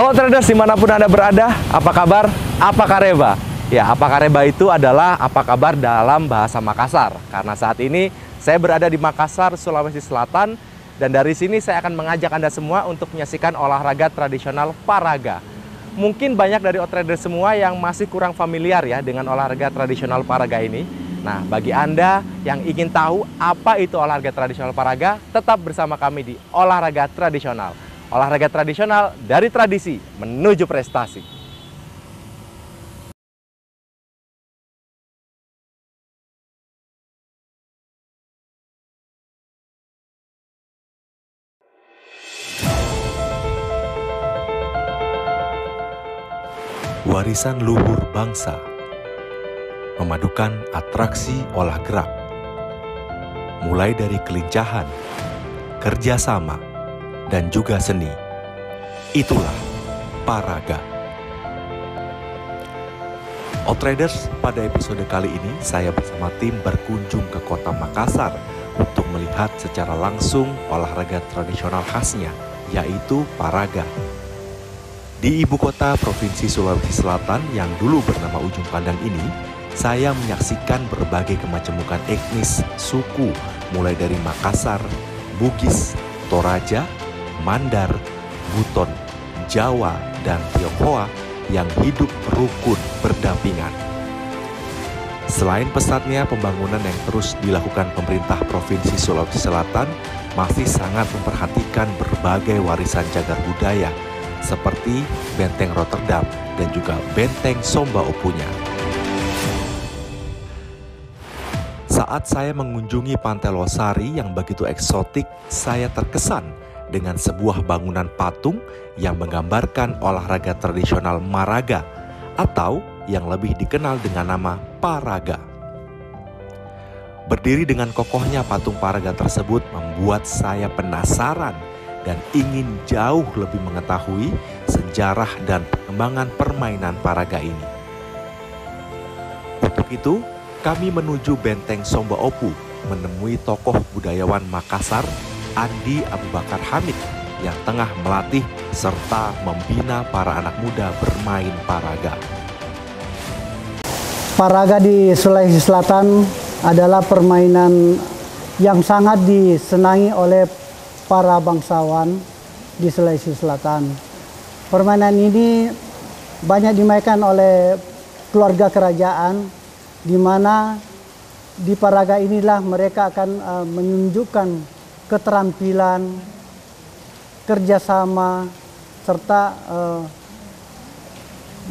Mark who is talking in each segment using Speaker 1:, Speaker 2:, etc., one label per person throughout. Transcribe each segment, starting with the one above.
Speaker 1: Halo traders dimanapun Anda berada, apa kabar? Apa kareba? Ya, apa kareba itu adalah apa kabar dalam bahasa Makassar. Karena saat ini saya berada di Makassar, Sulawesi Selatan. Dan dari sini saya akan mengajak Anda semua untuk menyaksikan olahraga tradisional paraga. Mungkin banyak dari traders semua yang masih kurang familiar ya dengan olahraga tradisional paraga ini. Nah, bagi Anda yang ingin tahu apa itu olahraga tradisional paraga, tetap bersama kami di Olahraga Tradisional. Olahraga tradisional dari tradisi menuju prestasi.
Speaker 2: Warisan luhur bangsa memadukan atraksi olah gerak, mulai dari kelincahan, kerjasama, dan juga seni. Itulah paraga. Traders, pada episode kali ini saya bersama tim berkunjung ke kota Makassar untuk melihat secara langsung olahraga tradisional khasnya, yaitu paraga. Di ibu kota Provinsi Sulawesi Selatan yang dulu bernama Ujung Pandang ini, saya menyaksikan berbagai kemajemukan etnis, suku, mulai dari Makassar, Bugis, Toraja, Mandar, Buton, Jawa, dan Tionghoa yang hidup rukun berdampingan. Selain pesatnya pembangunan yang terus dilakukan pemerintah Provinsi Sulawesi Selatan, masih sangat memperhatikan berbagai warisan cagar budaya seperti Benteng Rotterdam dan juga Benteng Somba Opunya. Saat saya mengunjungi Pantai Losari yang begitu eksotik, saya terkesan dengan sebuah bangunan patung yang menggambarkan olahraga tradisional Maraga atau yang lebih dikenal dengan nama Paraga. Berdiri dengan kokohnya patung Paraga tersebut membuat saya penasaran dan ingin jauh lebih mengetahui sejarah dan perkembangan permainan Paraga ini. Untuk itu, kami menuju Benteng Somba Opu menemui tokoh budayawan Makassar, Andi Abu Bakar Hamid, yang tengah melatih serta membina para anak muda bermain paraga.
Speaker 3: Paraga di Sulawesi Selatan adalah permainan yang sangat disenangi oleh para bangsawan di Sulawesi Selatan. Permainan ini banyak dimainkan oleh keluarga kerajaan, di mana di paraga inilah mereka akan menunjukkan keterampilan, kerjasama, serta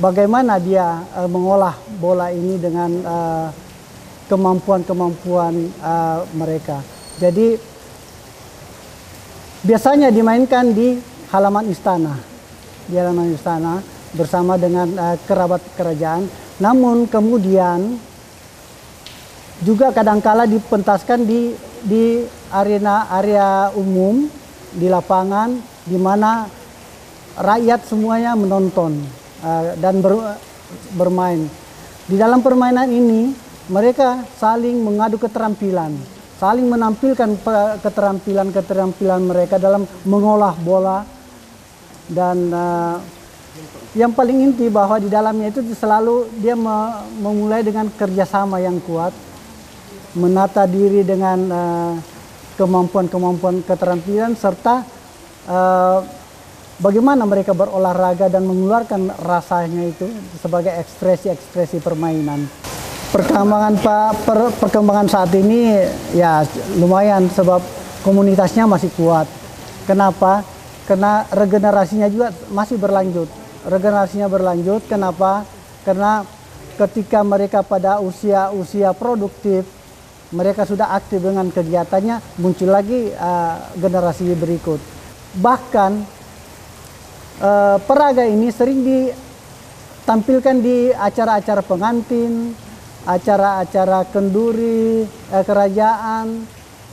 Speaker 3: bagaimana dia mengolah bola ini dengan kemampuan-kemampuan mereka. Jadi biasanya dimainkan di halaman istana, bersama dengan kerabat kerajaan. Namun kemudian juga kadangkala dipentaskan di area umum, di lapangan, di mana rakyat semuanya menonton dan bermain. Di dalam permainan ini mereka saling mengadu keterampilan, saling menampilkan keterampilan mereka dalam mengolah bola. Dan yang paling inti bahwa di dalamnya itu selalu dia memulai dengan kerjasama yang kuat, menata diri dengan kemampuan-kemampuan keterampilan, serta bagaimana mereka berolahraga dan mengeluarkan rasanya itu sebagai ekspresi-ekspresi permainan. Perkembangan saat ini ya lumayan, sebab komunitasnya masih kuat. Kenapa? Karena regenerasinya juga masih berlanjut. Kenapa? Karena ketika mereka pada usia produktif, mereka sudah aktif dengan kegiatannya, muncul lagi generasi berikut. Bahkan paraga ini sering ditampilkan di acara-acara pengantin, acara-acara kenduri kerajaan,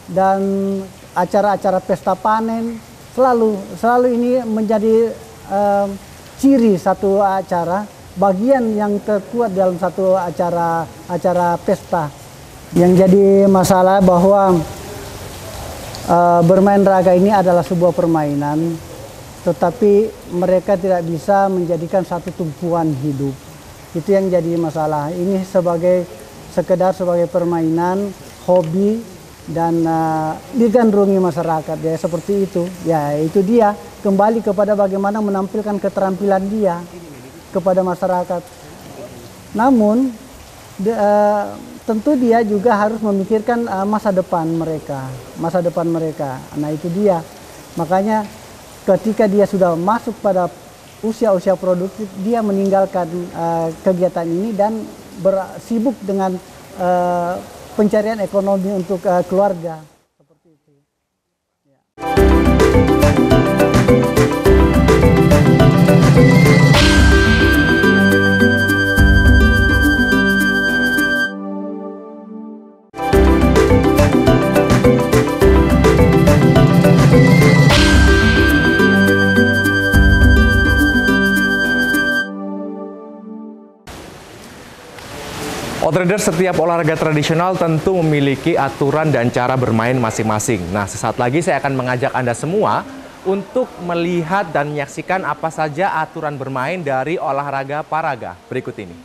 Speaker 3: dan acara-acara pesta panen. Selalu ini menjadi ciri satu acara, bagian yang terkuat dalam satu acara pesta. Yang jadi masalah bahwa bermain raga ini adalah sebuah permainan tetapi mereka tidak bisa menjadikan satu tumpuan hidup. Itu yang jadi masalah. Ini sekedar sebagai permainan, hobi, dan digandrungi masyarakat ya, seperti itu. Ya, itu dia kembali kepada bagaimana menampilkan keterampilan dia kepada masyarakat. Namun tentu dia juga harus memikirkan masa depan mereka. Nah, itu dia. Makanya ketika dia sudah masuk pada usia-usia produktif, dia meninggalkan kegiatan ini dan bersibuk dengan pencarian ekonomi untuk keluarga. Seperti itu. Ya.
Speaker 1: Outriders, setiap olahraga tradisional tentu memiliki aturan dan cara bermain masing-masing. Nah, sesaat lagi saya akan mengajak Anda semua untuk melihat dan menyaksikan apa saja aturan bermain dari olahraga paraga berikut ini.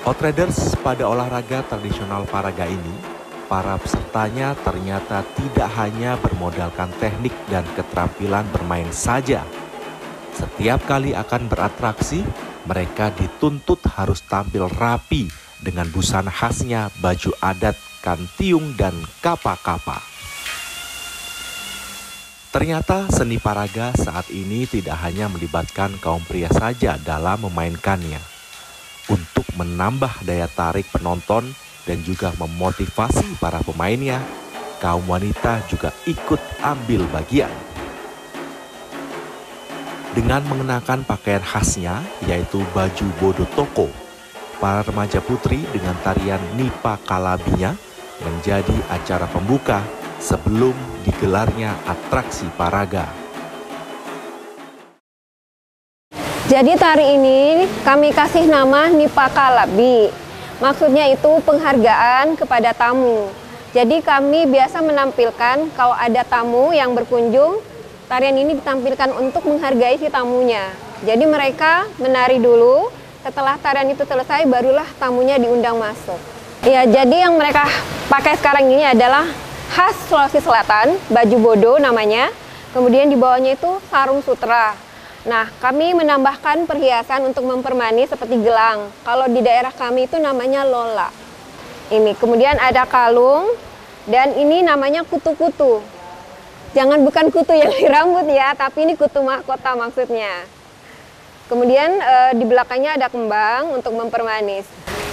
Speaker 2: Outriders, pada olahraga tradisional paraga ini, para pesertanya ternyata tidak hanya bermodalkan teknik dan keterampilan bermain saja. Setiap kali akan beratraksi, mereka dituntut harus tampil rapi dengan busana khasnya, baju adat, kantiung, dan kapa-kapa. Ternyata seni paraga saat ini tidak hanya melibatkan kaum pria saja dalam memainkannya. Untuk menambah daya tarik penonton dan juga memotivasi para pemainnya, kaum wanita juga ikut ambil bagian. Dengan mengenakan pakaian khasnya, yaitu baju bodo toko, para remaja putri dengan tarian Nipa Kalabinya menjadi acara pembuka sebelum digelarnya atraksi paraga.
Speaker 4: Jadi tari ini kami kasih nama Nipa Kalabi. Maksudnya itu penghargaan kepada tamu. Jadi kami biasa menampilkan kalau ada tamu yang berkunjung, tarian ini ditampilkan untuk menghargai si tamunya. Jadi mereka menari dulu, setelah tarian itu selesai barulah tamunya diundang masuk. Ya, jadi yang mereka pakai sekarang ini adalah khas Sulawesi Selatan, baju bodo namanya. Kemudian di bawahnya itu sarung sutra. Nah, kami menambahkan perhiasan untuk mempermanis seperti gelang. Kalau di daerah kami itu namanya lola. Ini, kemudian ada kalung dan ini namanya kutu-kutu. Jangan bukan kutu yang di rambut ya, tapi ini kutu mahkota maksudnya. Kemudian di belakangnya ada kembang untuk mempermanis.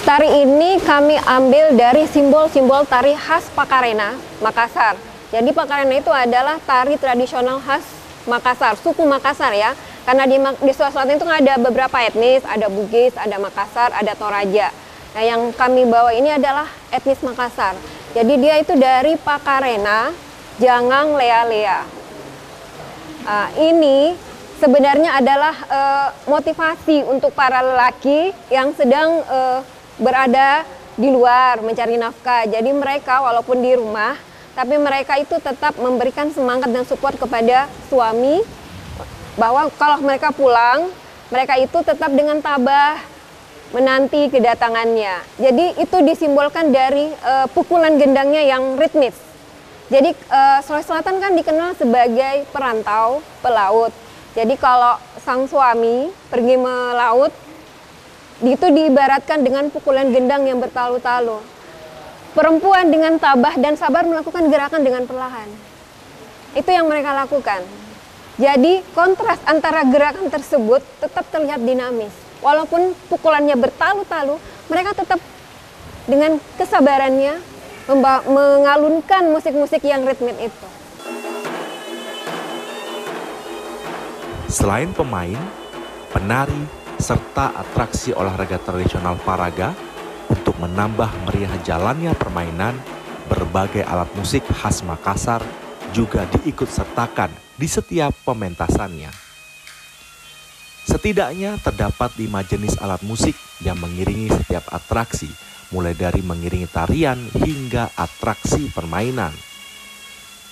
Speaker 4: Tari ini kami ambil dari simbol-simbol tari khas Pakarena, Makassar. Jadi Pakarena itu adalah tari tradisional khas Makassar, suku Makassar ya. Karena di Sulawesi Selatan itu ada beberapa etnis, ada Bugis, ada Makassar, ada Toraja. Nah, yang kami bawa ini adalah etnis Makassar. Jadi dia itu dari Pakarena, Jangang Lea-Lea. Ini sebenarnya adalah motivasi untuk para lelaki yang sedang berada di luar mencari nafkah. Jadi mereka walaupun di rumah, tapi mereka itu tetap memberikan semangat dan support kepada suami, bahwa kalau mereka pulang, mereka itu tetap dengan tabah menanti kedatangannya. Jadi itu disimbolkan dari pukulan gendangnya yang ritmis. Jadi Sulawesi Selatan kan dikenal sebagai perantau, pelaut. Jadi kalau sang suami pergi melaut, itu diibaratkan dengan pukulan gendang yang bertalu-talu. Perempuan dengan tabah dan sabar melakukan gerakan dengan perlahan. Itu yang mereka lakukan. Jadi kontras antara gerakan tersebut tetap terlihat dinamis. Walaupun pukulannya bertalu-talu, mereka tetap dengan kesabarannya mengalunkan musik-musik yang ritmik itu.
Speaker 2: Selain pemain, penari, serta atraksi olahraga tradisional paraga, untuk menambah meriah jalannya permainan, berbagai alat musik khas Makassar juga diikut sertakan di setiap pementasannya. Setidaknya terdapat 5 jenis alat musik yang mengiringi setiap atraksi, mulai dari mengiringi tarian hingga atraksi permainan.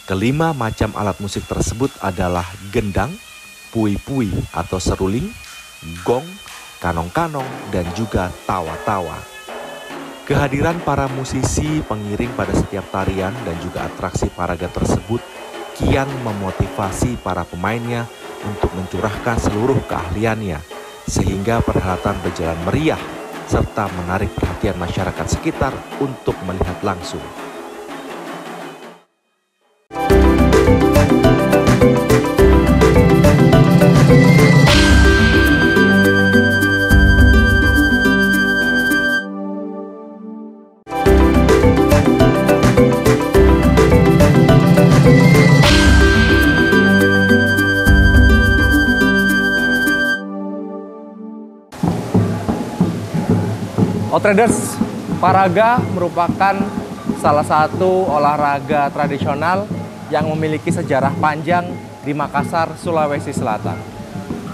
Speaker 2: Kelima macam alat musik tersebut adalah gendang, pui-pui atau seruling, gong, kanong-kanong, dan juga tawa-tawa. Kehadiran para musisi pengiring pada setiap tarian dan juga atraksi paraga tersebut kian memotivasi para pemainnya untuk mencurahkan seluruh keahliannya, sehingga perhelatan berjalan meriah serta menarik perhatian masyarakat sekitar untuk melihat langsung.
Speaker 1: Outriders, paraga merupakan salah satu olahraga tradisional yang memiliki sejarah panjang di Makassar, Sulawesi Selatan.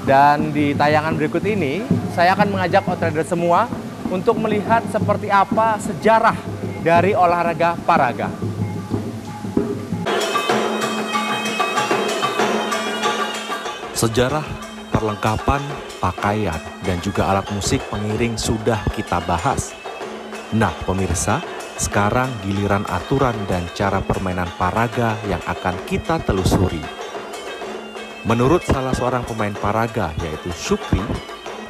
Speaker 1: Dan di tayangan berikut ini, saya akan mengajak Outriders semua untuk melihat seperti apa sejarah dari olahraga paraga.
Speaker 2: Sejarah, perlengkapan, pakaian, dan juga alat musik pengiring sudah kita bahas. Nah, pemirsa, sekarang giliran aturan dan cara permainan paraga yang akan kita telusuri. Menurut salah seorang pemain paraga, yaitu Syukri,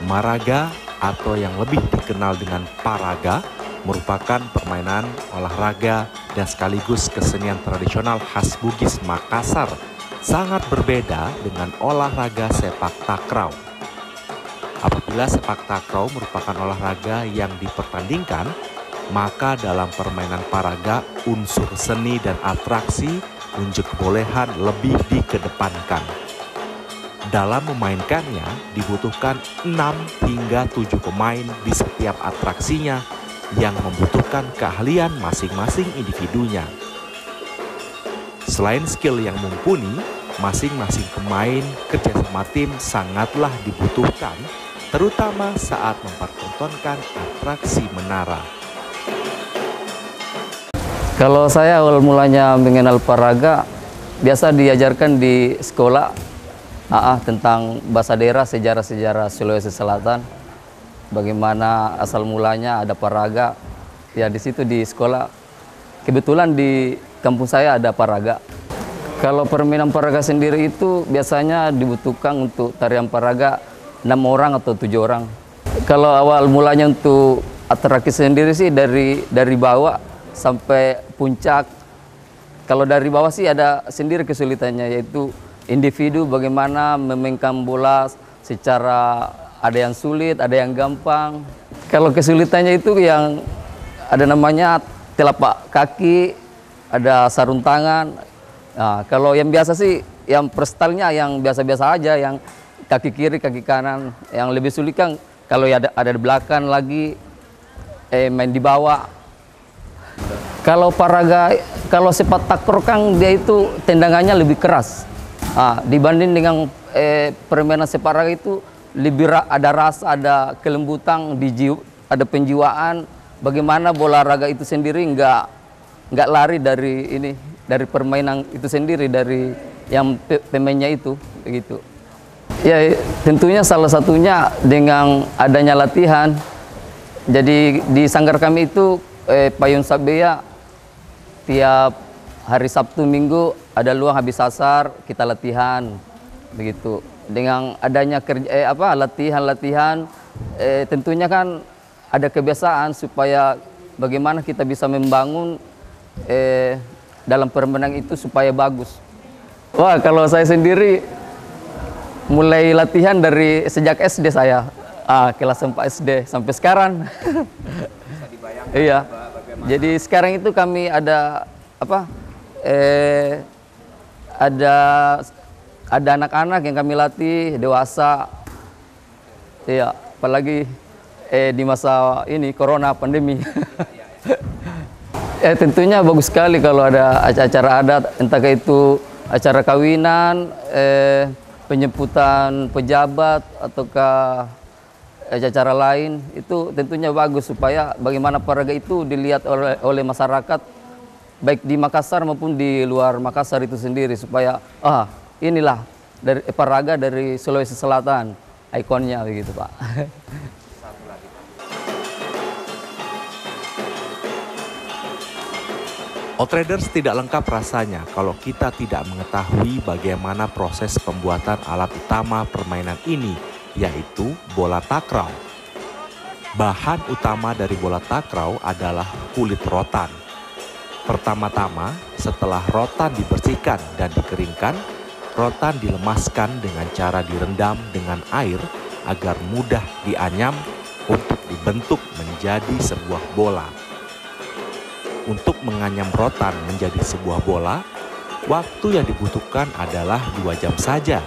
Speaker 2: maraga atau yang lebih dikenal dengan paraga merupakan permainan olahraga dan sekaligus kesenian tradisional khas Bugis Makassar, sangat berbeda dengan olahraga sepak takraw. Apabila sepak takraw merupakan olahraga yang dipertandingkan, maka dalam permainan paraga unsur seni dan atraksi unjuk kebolehan lebih dikedepankan. Dalam memainkannya dibutuhkan 6 hingga 7 pemain di setiap atraksinya yang membutuhkan keahlian masing-masing individunya. Selain skill yang mumpuni, masing-masing pemain kerjasama tim sangatlah dibutuhkan, terutama saat mempertontonkan atraksi menara.
Speaker 5: Kalau saya awal mulanya mengenal paraga, biasa diajarkan di sekolah tentang bahasa daerah, sejarah-sejarah Sulawesi Selatan, bagaimana asal mulanya ada paraga. Ya di situ di sekolah, kebetulan di kampung saya ada paraga. Kalau permainan paraga sendiri itu biasanya dibutuhkan untuk tarian paraga 6 orang atau 7 orang. Kalau awal mulanya untuk atraksi sendiri sih dari bawah sampai puncak. Kalau dari bawah sih ada sendiri kesulitannya, yaitu individu bagaimana memainkan bola secara ada yang sulit, ada yang gampang. Kalau kesulitannya itu yang ada namanya telapak kaki, ada sarung tangan. Nah, kalau yang biasa sih yang freestyle-nya yang biasa-biasa aja, yang kaki kiri, kaki kanan. Yang lebih sulit kan kalau ada di belakang lagi, main di bawah. Kalau paraga, kalau sepak takraw kan dia itu tendangannya lebih keras. Dibanding dengan permainan sepak raga itu lebih ada rasa, ada kelembutan, ada penjiwaan. Bagaimana bola raga itu sendiri nggak lari dari permainan itu sendiri, dari yang pemainnya itu begitu. Ya tentunya salah satunya dengan adanya latihan. Jadi di sanggar kami itu Payung Sabea tiap hari Sabtu Minggu ada luang habis asar kita latihan begitu. Dengan adanya latihan tentunya kan ada kebiasaan supaya bagaimana kita bisa membangun dalam permainan itu supaya bagus. Wah, kalau saya sendiri mulai latihan dari sejak SD saya, kelas 4 SD sampai sekarang.
Speaker 1: Bisa dibayangkan.
Speaker 5: Iya.
Speaker 1: Bagaimana?
Speaker 5: Jadi sekarang itu kami ada ada anak-anak yang kami latih, dewasa. Iya, apalagi di masa ini corona pandemi. Tentunya bagus sekali kalau ada acara adat, entah itu acara kawinan, penyebutan pejabat ataukah acara lain, itu tentunya bagus supaya bagaimana paraga itu dilihat oleh masyarakat baik di Makassar maupun di luar Makassar itu sendiri, supaya inilah dari Paraga dari Sulawesi Selatan, ikonnya begitu Pak.
Speaker 2: Outriders tidak lengkap rasanya kalau kita tidak mengetahui bagaimana proses pembuatan alat utama permainan ini, yaitu bola takraw. Bahan utama dari bola takraw adalah kulit rotan. Pertama-tama, setelah rotan dibersihkan dan dikeringkan, rotan dilemaskan dengan cara direndam dengan air agar mudah dianyam untuk dibentuk menjadi sebuah bola. Untuk menganyam rotan menjadi sebuah bola, waktu yang dibutuhkan adalah 2 jam saja.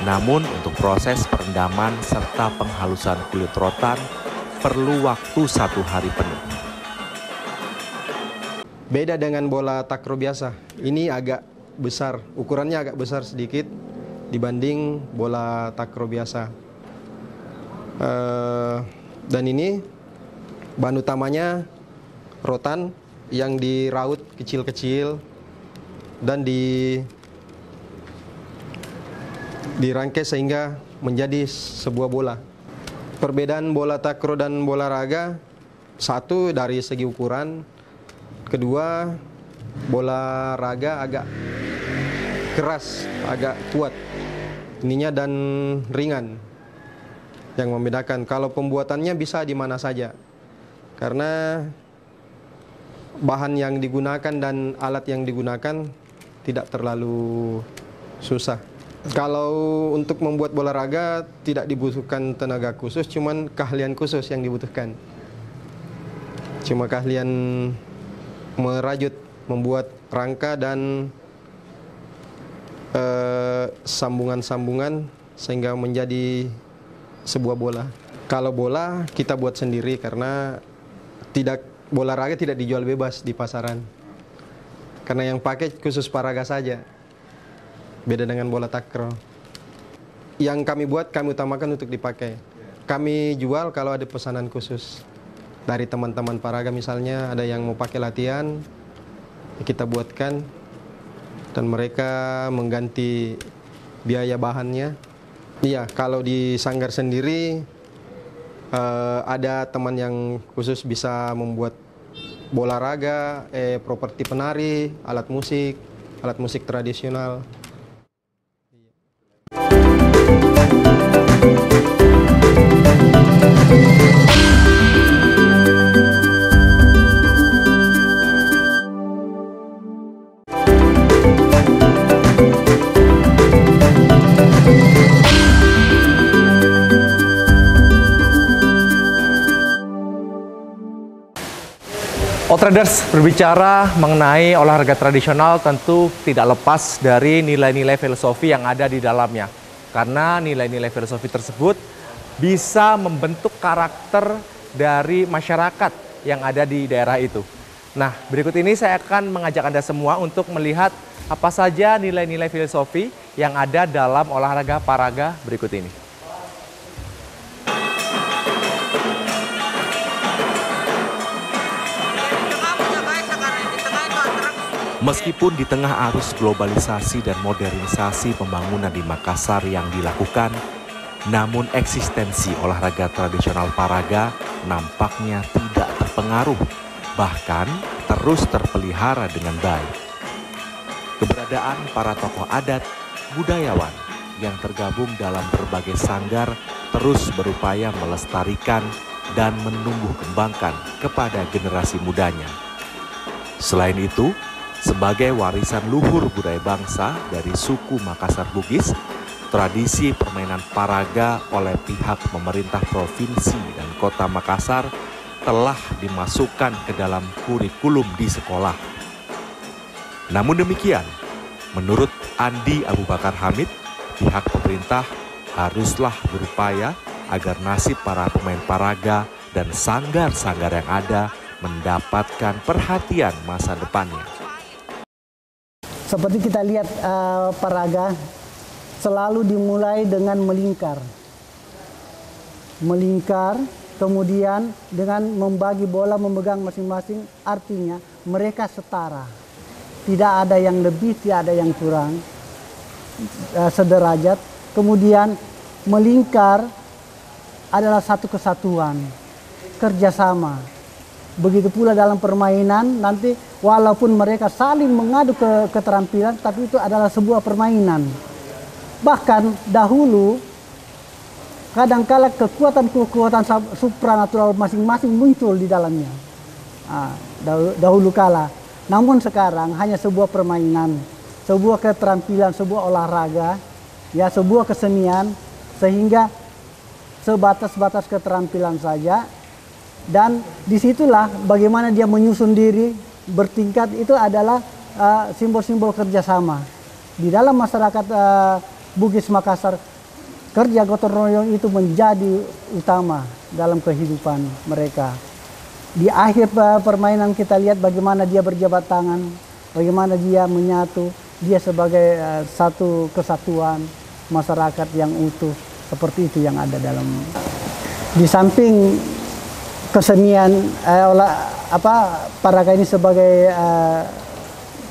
Speaker 2: Namun untuk proses perendaman serta penghalusan kulit rotan perlu waktu 1 hari penuh.
Speaker 6: Beda dengan bola takraw biasa, ini agak besar, ukurannya agak besar sedikit dibanding bola takraw biasa. Dan ini bahan utamanya rotan yang diraut kecil-kecil dan dirangkai sehingga menjadi sebuah bola. Perbedaan bola takraw dan bola raga, satu dari segi ukuran, kedua bola raga agak keras, agak kuat ininya dan ringan. Yang membedakan kalau pembuatannya bisa di mana saja, karena bahan yang digunakan dan alat yang digunakan tidak terlalu susah. Kalau untuk membuat bola raga tidak dibutuhkan tenaga khusus, cuman keahlian khusus yang dibutuhkan. Cuma keahlian merajut, membuat rangka dan sambungan-sambungan sehingga menjadi sebuah bola. Kalau bola kita buat sendiri karena bola raga tidak dijual bebas di pasaran. Karena yang pakai khusus paraga saja. Beda dengan bola takraw. Yang kami buat kami utamakan untuk dipakai. Kami jual kalau ada pesanan khusus. Dari teman-teman paraga misalnya ada yang mau pakai latihan, kita buatkan dan mereka mengganti biaya bahannya. Iya, kalau di sanggar sendiri ada teman yang khusus bisa membuat bola raga, properti penari, alat musik tradisional.
Speaker 1: Outriders, berbicara mengenai olahraga tradisional tentu tidak lepas dari nilai-nilai filosofi yang ada di dalamnya. Karena nilai-nilai filosofi tersebut bisa membentuk karakter dari masyarakat yang ada di daerah itu. Nah, berikut ini saya akan mengajak Anda semua untuk melihat apa saja nilai-nilai filosofi yang ada dalam olahraga paraga berikut ini.
Speaker 2: Meskipun di tengah arus globalisasi dan modernisasi pembangunan di Makassar yang dilakukan, namun eksistensi olahraga tradisional paraga nampaknya tidak terpengaruh, bahkan terus terpelihara dengan baik. Keberadaan para tokoh adat, budayawan yang tergabung dalam berbagai sanggar terus berupaya melestarikan dan menumbuh kembangkan kepada generasi mudanya. Selain itu, sebagai warisan luhur budaya bangsa dari suku Makassar Bugis, tradisi permainan paraga oleh pihak pemerintah provinsi dan kota Makassar telah dimasukkan ke dalam kurikulum di sekolah. Namun demikian, menurut Andi Abu Bakar Hamid, pihak pemerintah haruslah berupaya agar nasib para pemain paraga dan sanggar-sanggar yang ada mendapatkan perhatian masa depannya.
Speaker 3: Seperti kita lihat paraga selalu dimulai dengan melingkar. Melingkar, Kemudian dengan membagi bola, memegang masing-masing, artinya mereka setara. Tidak ada yang lebih, tidak ada yang kurang, sederajat. Kemudian melingkar adalah satu kesatuan, kerjasama. Begitu pula dalam permainan, nanti walaupun mereka saling mengadu keterampilan, tapi itu adalah sebuah permainan. Bahkan dahulu, kadangkala kekuatan-kekuatan supranatural masing-masing muncul di dalamnya. Dahulu kala. Namun sekarang hanya sebuah permainan, sebuah keterampilan, sebuah olahraga, ya sebuah kesenian, sehingga sebatas-batas keterampilan saja. Dan disitulah bagaimana dia menyusun diri, bertingkat, itu adalah simbol-simbol kerjasama. Di dalam masyarakat Bugis Makassar, kerja gotong royong itu menjadi utama dalam kehidupan mereka. Di akhir permainan kita lihat bagaimana dia berjabat tangan, bagaimana dia menyatu, dia sebagai satu kesatuan masyarakat yang utuh. Seperti itu yang ada dalam. Di samping kesenian, Paraga ini sebagai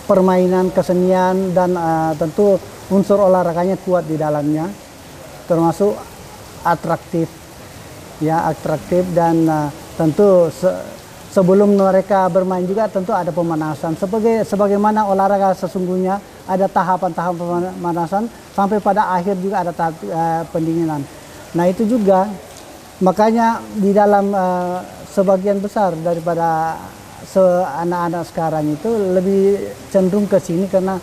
Speaker 3: permainan kesenian dan tentu unsur olahraganya kuat di dalamnya. Termasuk atraktif, ya atraktif, dan tentu sebelum mereka bermain juga tentu ada pemanasan. Sebagaimana olahraga sesungguhnya ada tahapan-tahapan pemanasan sampai pada akhir juga ada tahap pendinginan. Nah itu juga makanya di dalam sebagian besar daripada anak-anak sekarang itu lebih cenderung ke sini karena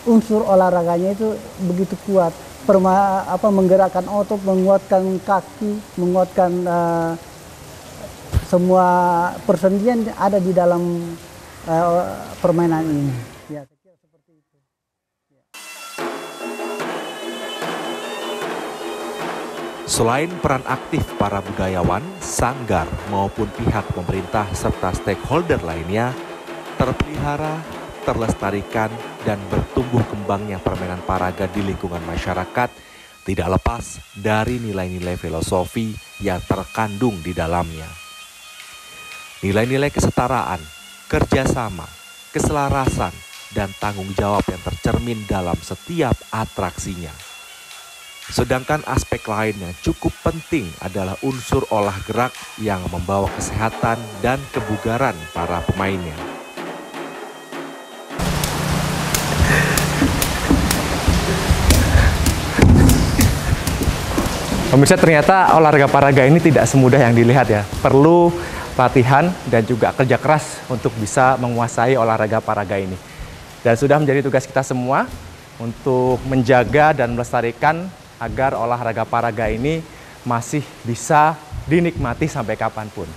Speaker 3: unsur olahraganya itu begitu kuat. Menggerakkan otot, menguatkan kaki, menguatkan semua persendian ada di dalam permainan ini. Ya, saya kira seperti itu. Ya.
Speaker 2: Selain peran aktif para budayawan, sanggar maupun pihak pemerintah serta stakeholder lainnya, terpelihara, terlestarikan, dan bertumbuh kembangnya permainan paraga di lingkungan masyarakat tidak lepas dari nilai-nilai filosofi yang terkandung di dalamnya. Nilai-nilai kesetaraan, kerjasama, keselarasan, dan tanggung jawab yang tercermin dalam setiap atraksinya. Sedangkan aspek lain yang cukup penting adalah unsur olah gerak yang membawa kesehatan dan kebugaran para pemainnya.
Speaker 1: Pemirsa, ternyata olahraga paraga ini tidak semudah yang dilihat ya. Perlu latihan dan juga kerja keras untuk bisa menguasai olahraga paraga ini. Dan sudah menjadi tugas kita semua untuk menjaga dan melestarikan agar olahraga paraga ini masih bisa dinikmati sampai kapanpun.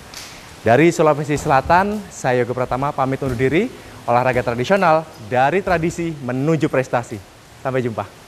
Speaker 1: Dari Sulawesi Selatan, saya Yoga Pratama pamit undur diri. Olahraga tradisional dari tradisi menuju prestasi. Sampai jumpa.